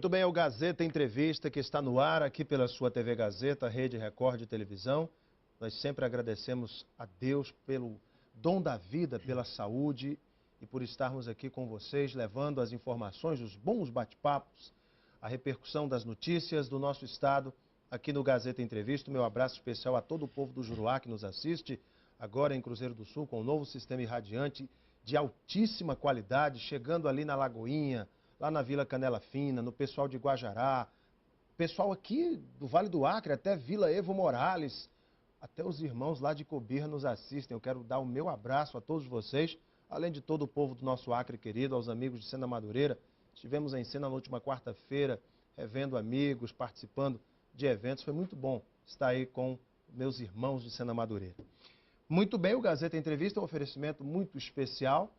Muito bem, é o Gazeta Entrevista que está no ar aqui pela sua TV Gazeta, Rede Record de Televisão. Nós sempre agradecemos a Deus pelo dom da vida, pela saúde e por estarmos aqui com vocês, levando as informações, os bons bate-papos, a repercussão das notícias do nosso estado aqui no Gazeta Entrevista. Meu abraço especial a todo o povo do Juruá que nos assiste, agora em Cruzeiro do Sul, com um novo sistema irradiante de altíssima qualidade, chegando ali na Lagoinha, lá na Vila Canela Fina, no pessoal de Guajará, pessoal aqui do Vale do Acre, até Vila Evo Morales, até os irmãos lá de Cobir nos assistem. Eu quero dar o meu abraço a todos vocês, além de todo o povo do nosso Acre querido, aos amigos de Sena Madureira. Estivemos em Sena na última quarta-feira, revendo amigos, participando de eventos. Foi muito bom estar aí com meus irmãos de Sena Madureira. Muito bem, o Gazeta Entrevista é um oferecimento muito especial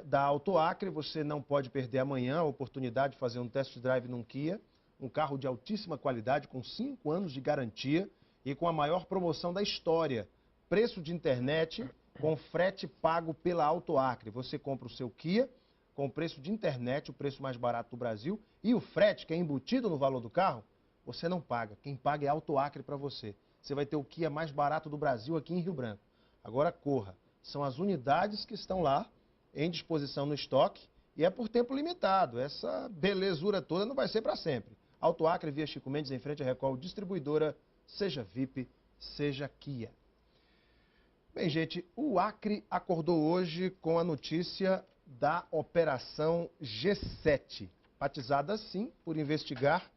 da Auto Acre. Você não pode perder amanhã a oportunidade de fazer um test drive num Kia, um carro de altíssima qualidade, com 5 anos de garantia e com a maior promoção da história. Preço de internet com frete pago pela Auto Acre. Você compra o seu Kia com o preço de internet, o preço mais barato do Brasil, e o frete, que é embutido no valor do carro, você não paga. Quem paga é a Auto Acre para você. Você vai ter o Kia mais barato do Brasil aqui em Rio Branco. Agora corra. São as unidades que estão lá em disposição no estoque e é por tempo limitado. Essa belezura toda não vai ser para sempre. Auto Acre, via Chico Mendes, em frente à Record Distribuidora, seja VIP, seja Kia. Bem, gente, o Acre acordou hoje com a notícia da Operação G7, batizada assim por investigar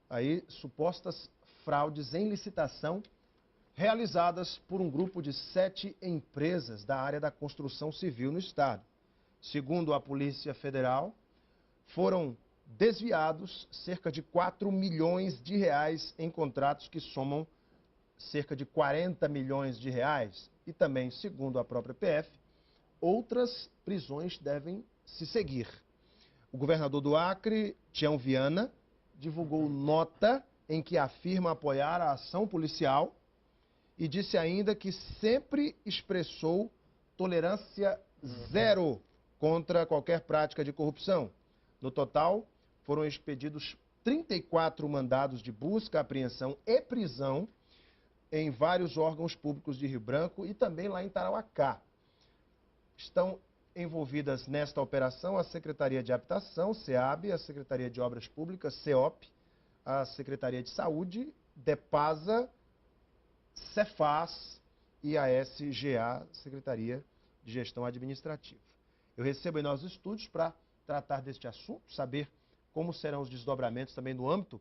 aí supostas fraudes em licitação realizadas por um grupo de 7 empresas da área da construção civil no estado. Segundo a Polícia Federal, foram desviados cerca de 4 milhões de reais em contratos que somam cerca de 40 milhões de reais. E também, segundo a própria PF, outras prisões devem se seguir. O governador do Acre, Tião Viana, divulgou nota em que afirma apoiar a ação policial e disse ainda que sempre expressou tolerância zero contra qualquer prática de corrupção. No total, foram expedidos 34 mandados de busca, apreensão e prisão em vários órgãos públicos de Rio Branco e também lá em Tarauacá. Estão envolvidas nesta operação a Secretaria de Habitação, SEAB, a Secretaria de Obras Públicas, SEOP, a Secretaria de Saúde, DEPASA, Cefaz e a SGA, Secretaria de Gestão Administrativa. Eu recebo em nossos estúdios para tratar deste assunto, saber como serão os desdobramentos também no âmbito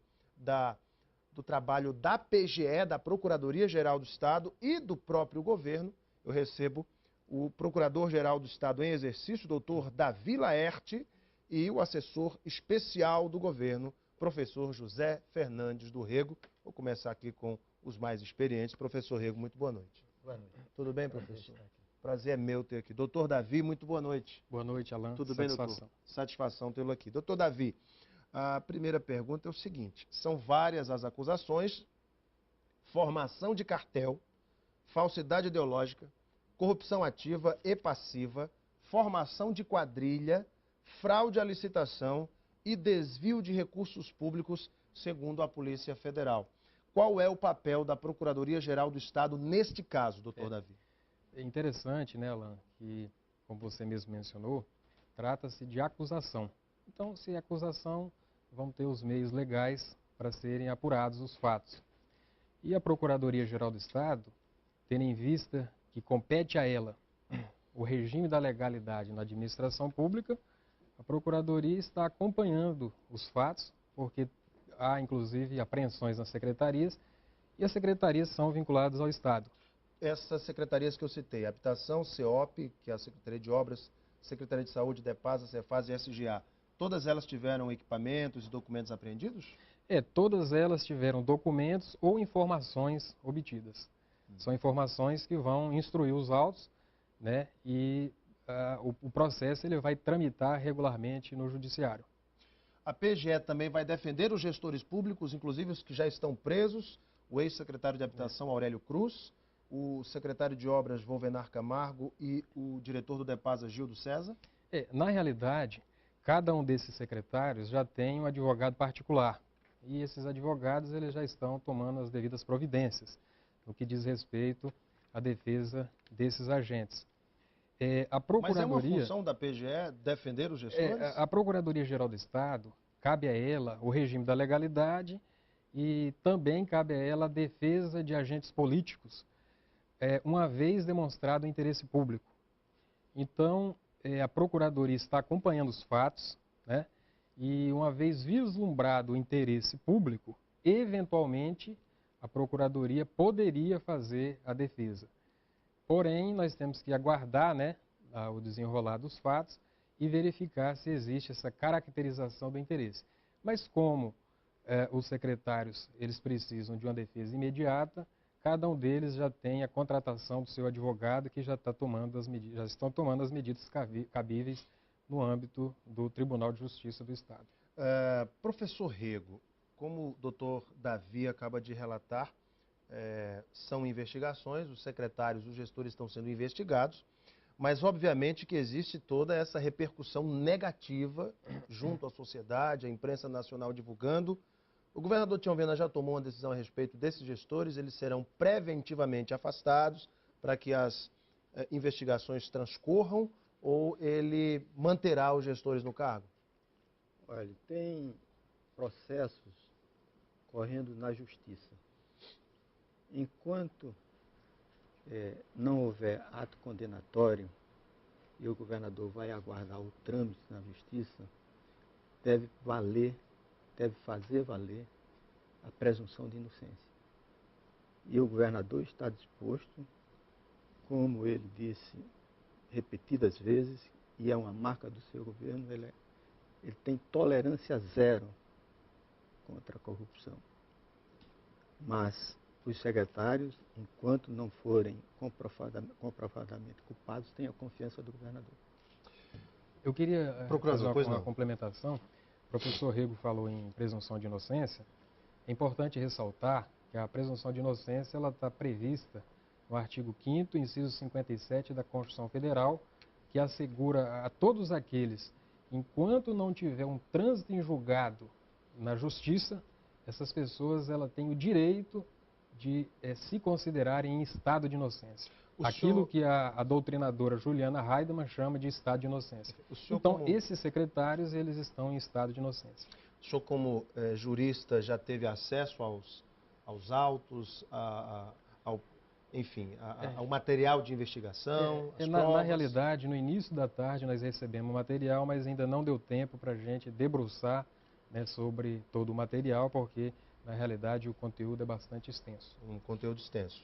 do trabalho da PGE, da Procuradoria-Geral do Estado e do próprio governo. Eu recebo o Procurador-Geral do Estado em exercício, doutor Davi Laerte, e o assessor especial do governo, professor José Fernandes do Rego. Vou começar aqui com os mais experientes. Professor Rego, muito boa noite. Boa noite. Tudo bem, professor? Prazer é meu ter aqui. Doutor Davi, muito boa noite. Boa noite, Alain. Tudo bem, doutor? Satisfação tê-lo aqui. Doutor Davi, a primeira pergunta é o seguinte: são várias as acusações: formação de cartel, falsidade ideológica, corrupção ativa e passiva, formação de quadrilha, fraude à licitação e desvio de recursos públicos, segundo a Polícia Federal. Qual é o papel da Procuradoria-Geral do Estado neste caso, doutor Davi? É interessante, né, Alain, que, como você mesmo mencionou, trata-se de acusação. Então, se é acusação, vão ter os meios legais para serem apurados os fatos. E a Procuradoria-Geral do Estado, tendo em vista que compete a ela o regime da legalidade na administração pública, a Procuradoria está acompanhando os fatos, porque há, inclusive, apreensões nas secretarias, e as secretarias são vinculadas ao Estado. Essas secretarias que eu citei, Habitação, CEOP, que é a Secretaria de Obras, Secretaria de Saúde, DEPASA, Cefaz e SGA, todas elas tiveram equipamentos e documentos apreendidos? Todas elas tiveram documentos ou informações obtidas. São informações que vão instruir os autos, né, e o processo ele vai tramitar regularmente no judiciário. A PGE também vai defender os gestores públicos, inclusive os que já estão presos, o ex-secretário de Habitação, Aurélio Cruz, o secretário de Obras, Volvenar Camargo, e o diretor do DEPASA, Gildo César? Na realidade, cada um desses secretários já tem um advogado particular. E esses advogados eles já estão tomando as devidas providências no que diz respeito à defesa desses agentes. A Mas é uma Procuradoria, função da PGE defender os gestores? a Procuradoria-Geral do Estado, cabe a ela o regime da legalidade e também cabe a ela a defesa de agentes políticos, uma vez demonstrado o interesse público. Então, a Procuradoria está acompanhando os fatos, né? E uma vez vislumbrado o interesse público, eventualmente a Procuradoria poderia fazer a defesa. Porém, nós temos que aguardar, né, o desenrolar dos fatos e verificar se existe essa caracterização do interesse. Mas como os secretários eles precisam de uma defesa imediata, cada um deles já tem a contratação do seu advogado que já estão tomando as medidas cabíveis no âmbito do Tribunal de Justiça do Estado. Professor Rego, como o doutor Davi acaba de relatar, são investigações, os secretários, os gestores estão sendo investigados, mas obviamente que existe toda essa repercussão negativa junto à sociedade, a imprensa nacional divulgando. O governador Tião Viana já tomou uma decisão a respeito desses gestores, eles serão preventivamente afastados para que as investigações transcorram, ou ele manterá os gestores no cargo? Olha, tem processos correndo na justiça. Enquanto não houver ato condenatório e o governador vai aguardar o trâmite na justiça, deve fazer valer a presunção de inocência. E o governador está disposto, como ele disse repetidas vezes, e é uma marca do seu governo, ele tem tolerância zero contra a corrupção. Mas os secretários, enquanto não forem comprovadamente culpados, têm a confiança do governador. Eu queria fazer uma complementação. O professor Rego falou em presunção de inocência. É importante ressaltar que a presunção de inocência ela está prevista no artigo 5º, inciso 57 da Constituição Federal, que assegura a todos aqueles, enquanto não tiver um trânsito em julgado na justiça, essas pessoas ela têm o direito de se considerarem em estado de inocência. Aquilo que a doutrinadora Juliana Heidemann chama de estado de inocência. Então, esses secretários, eles estão em estado de inocência. O senhor, como jurista, já teve acesso aos autos, ao material de investigação, às provas? Na realidade, no início da tarde, nós recebemos o material, mas ainda não deu tempo para a gente debruçar, né, sobre todo o material, porque, na realidade, o conteúdo é bastante extenso. Um conteúdo extenso.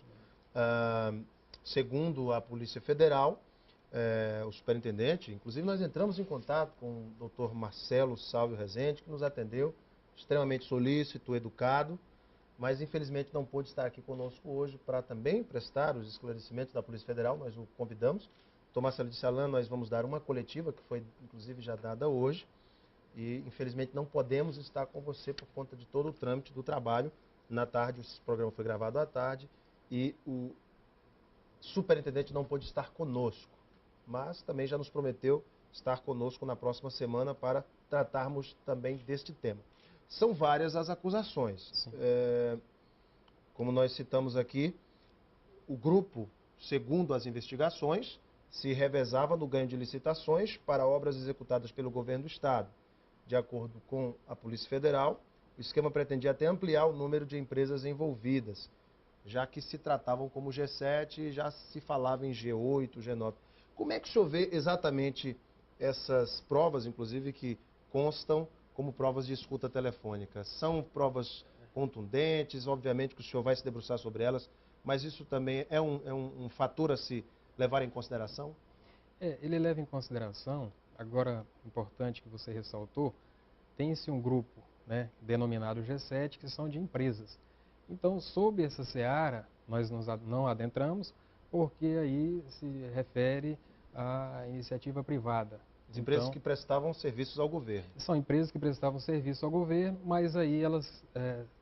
Segundo a Polícia Federal, o superintendente, inclusive nós entramos em contato com o doutor Marcelo Salvio Rezende, que nos atendeu, extremamente solícito, educado, mas infelizmente não pôde estar aqui conosco hoje para também prestar os esclarecimentos da Polícia Federal, nós o convidamos. Doutor Marcelo disse, Alain, nós vamos dar uma coletiva, que foi inclusive já dada hoje, e infelizmente não podemos estar com você por conta de todo o trâmite do trabalho. Na tarde, esse programa foi gravado à tarde, e o superintendente não pôde estar conosco, mas também já nos prometeu estar conosco na próxima semana para tratarmos também deste tema. São várias as acusações. Como nós citamos aqui, o grupo, segundo as investigações, se revezava no ganho de licitações para obras executadas pelo governo do Estado. De acordo com a Polícia Federal, o esquema pretendia até ampliar o número de empresas envolvidas, já que se tratavam como G7 e já se falava em G8, G9. Como é que o senhor vê exatamente essas provas, inclusive, que constam como provas de escuta telefônica? São provas contundentes, obviamente que o senhor vai se debruçar sobre elas, mas isso também é um fator a se levar em consideração? Ele leva em consideração, agora, importante que você ressaltou, tem-se um grupo, né, denominado G7, que são de empresas. Então, sob essa seara, nós não adentramos, porque aí se refere à iniciativa privada. As empresas que prestavam serviços ao governo. São empresas que prestavam serviço ao governo, mas aí elas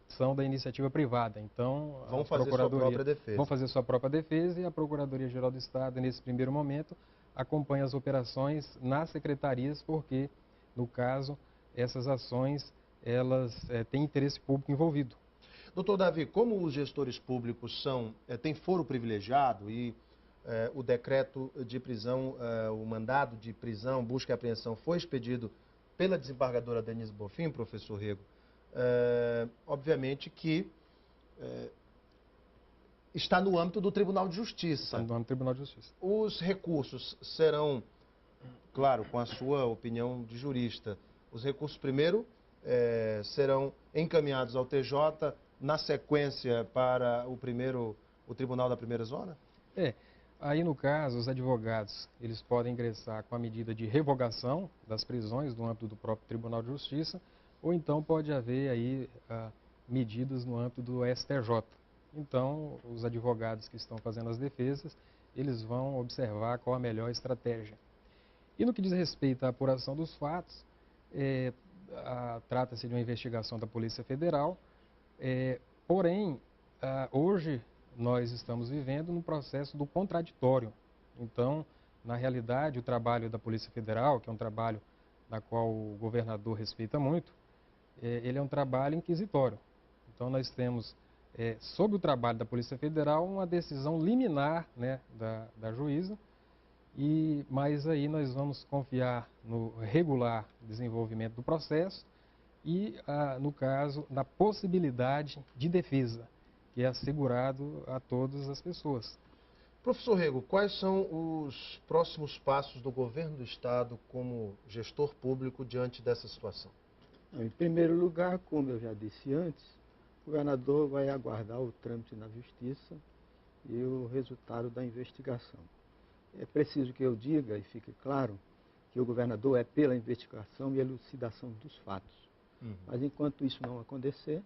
são da iniciativa privada. Então, vão fazer sua própria defesa. Vão fazer sua própria defesa, e a Procuradoria-Geral do Estado, nesse primeiro momento, acompanha as operações nas secretarias, porque no caso, essas ações, elas têm interesse público envolvido. Doutor Davi, como os gestores públicos têm foro privilegiado e o decreto de prisão, o mandado de prisão, busca e apreensão foi expedido pela desembargadora Denise Bonfim, professor Rego, obviamente que está no âmbito do Tribunal de Justiça. Está no âmbito do Tribunal de Justiça. Os recursos serão, claro, com a sua opinião de jurista, os recursos primeiro serão encaminhados ao TJ, na sequência para o Tribunal da Primeira Zona? Aí no caso, os advogados, eles podem ingressar com a medida de revogação das prisões no âmbito do próprio Tribunal de Justiça, ou então pode haver aí medidas no âmbito do STJ. Então, os advogados que estão fazendo as defesas, eles vão observar qual a melhor estratégia. E no que diz respeito à apuração dos fatos, trata-se de uma investigação da Polícia Federal, porém, hoje nós estamos vivendo no processo do contraditório. Então, na realidade, o trabalho da Polícia Federal, que é um trabalho na qual o governador respeita muito, ele é um trabalho inquisitório. Então, nós temos, sobre o trabalho da Polícia Federal, uma decisão liminar, né, da juíza, mas aí nós vamos confiar no regular desenvolvimento do processo e, no caso, na possibilidade de defesa, que é assegurado a todas as pessoas. Professor Rego, quais são os próximos passos do governo do Estado como gestor público diante dessa situação? Em primeiro lugar, como eu já disse antes, o governador vai aguardar o trâmite na Justiça e o resultado da investigação. É preciso que eu diga e fique claro que o governador é pela investigação e elucidação dos fatos. Mas enquanto isso não acontecer,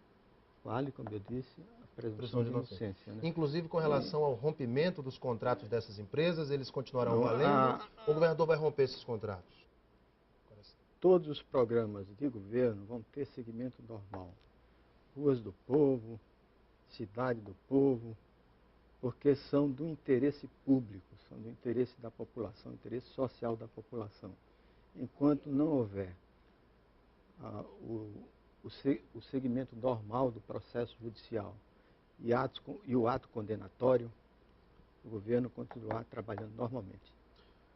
vale, como eu disse, a presunção de inocência. Né? Inclusive com relação ao rompimento dos contratos dessas empresas, eles continuarão valendo ou o governador vai romper esses contratos? Todos os programas de governo vão ter segmento normal. Ruas do Povo, Cidade do Povo, porque são do interesse público, são do interesse da população, interesse social da população. Enquanto não houver o segmento normal do processo judicial e o ato condenatório, o governo continuará trabalhando normalmente.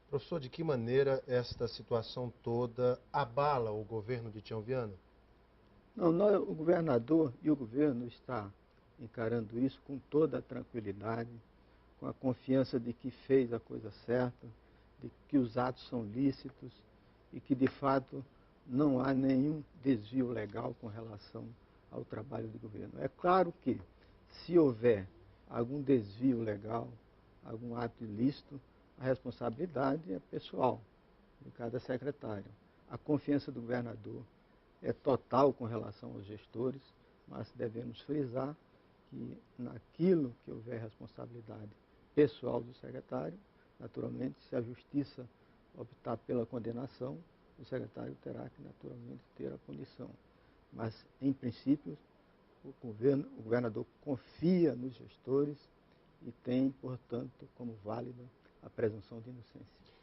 Professor, de que maneira esta situação toda abala o governo de Tião Viana? Não, o governador e o governo está encarando isso com toda a tranquilidade, com a confiança de que fez a coisa certa, de que os atos são lícitos e que, de fato, não há nenhum desvio legal com relação ao trabalho do governo. É claro que, se houver algum desvio legal, algum ato ilícito, a responsabilidade é pessoal de cada secretário. A confiança do governador é total com relação aos gestores, mas devemos frisar que naquilo que houver responsabilidade pessoal do secretário, naturalmente, se a justiça optar pela condenação, o secretário terá que, naturalmente, ter a punição. Mas, em princípio, o governador confia nos gestores e tem, portanto, como válida a presunção de inocência.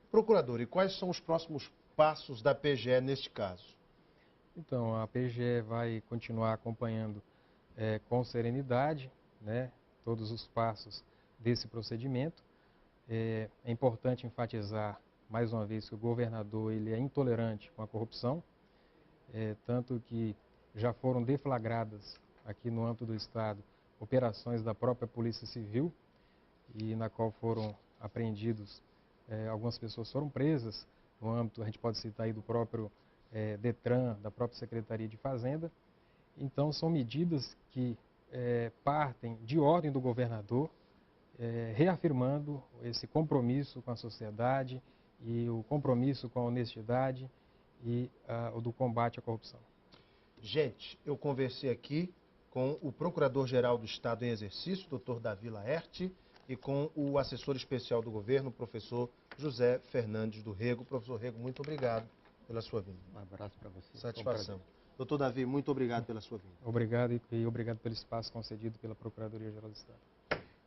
Procurador, e quais são os próximos passos da PGE neste caso? Então, a PGE vai continuar acompanhando com serenidade, né, todos os passos desse procedimento. É importante enfatizar, mais uma vez, que o governador ele é intolerante com a corrupção, tanto que já foram deflagradas aqui no âmbito do Estado operações da própria Polícia Civil, e na qual foram apreendidos, algumas pessoas foram presas no âmbito, a gente pode citar aí do próprio Detran, da própria Secretaria de Fazenda. Então, são medidas que partem de ordem do governador, reafirmando esse compromisso com a sociedade e o compromisso com a honestidade e o do combate à corrupção. Gente, eu conversei aqui com o Procurador-Geral do Estado em exercício, Dr. Davi Laerte, e com o assessor especial do governo, o professor José Fernandes do Rego. Professor Rego, muito obrigado pela sua vinda. Um abraço para você. Satisfação. Doutor Davi, muito obrigado pela sua vinda. Obrigado e obrigado pelo espaço concedido pela Procuradoria-Geral do Estado.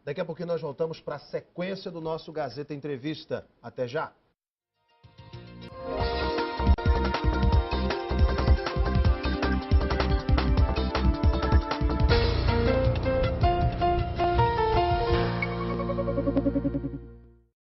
Daqui a pouquinho nós voltamos para a sequência do nosso Gazeta Entrevista. Até já!